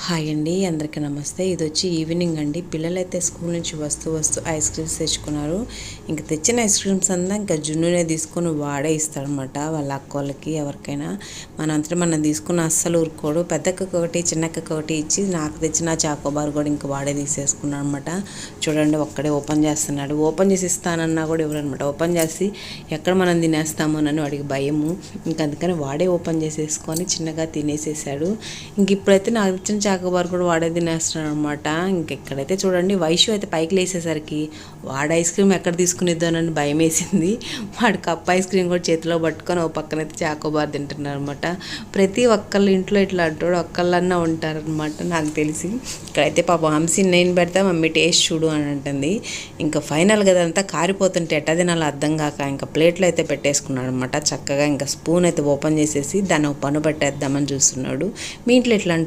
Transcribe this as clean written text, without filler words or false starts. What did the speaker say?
Hi అండి, అందరికీ నమస్తే. ఇది వచ్చి ఈవినింగ్ అండి. పిల్లలైతే స్కూల్ నుంచి వస్తూ ఐస్ క్రీమ్స్ తెచ్చుకున్నారు. ఇంక తెచ్చిన ఐస్ క్రీమ్స్ అంతా ఇంకా జున్నునే తీసుకొని వాడే ఇస్తాడనమాట వాళ్ళ అక్కోళ్ళకి ఎవరికైనా. మనం తీసుకున్న అస్సలు ఊరుకోడు. పెద్దక్కకి ఒకటి చిన్నక్కకి ఒకటి ఇచ్చి నాకు తెచ్చిన చాకోబార్ కూడా ఇంకా వాడే తీసేసుకున్నాడు అనమాట. చూడండి, ఒక్కడే ఓపెన్ చేస్తున్నాడు. ఓపెన్ చేసి ఇస్తానన్నా కూడా ఎవరనమాట. ఓపెన్ చేసి ఎక్కడ మనం తినేస్తామోనని వాడికి భయము. ఇంక అందుకని వాడే ఓపెన్ చేసేసుకొని చిన్నగా తినేసేసాడు. ఇంక ఇప్పుడైతే నాకు ఇచ్చిన చాకోబార్ కూడా వాడే తినేస్తున్నాడు అనమాట. ఇంకెక్కడైతే చూడండి, వైషు అయితే పైకి లేసేసరికి వాడు ఐస్ క్రీమ్ ఎక్కడ తీసుకునిద్దానని భయం వేసింది. వాడు కప్ ఐస్ క్రీమ్ కూడా చేతిలో పట్టుకొని ఓ పక్కనైతే చాకోబార్ తింటున్నారు అనమాట. ప్రతి ఒక్కళ్ళ ఇంట్లో ఇట్లా అంటాడు, ఒక్కళ్ళన్నా ఉంటారనమాట నాకు తెలిసి. ఇక్కడైతే పాప హంసి నేను పెడతా మమ్మీ టేస్ట్ చూడు అని అంటుంది. ఇంకా ఫైనల్గా అదంతా కారిపోతుంటే ఎట్టా తినాలో అర్థం కాక ఇంకా ప్లేట్లో అయితే పెట్టేసుకున్నాడు అనమాట. చక్కగా ఇంకా స్పూన్ అయితే ఓపెన్ చేసేసి దాన్ని ఒక పన్ను పెట్టేద్దామని చూస్తున్నాడు. మీ ఇంట్లో ఎట్లా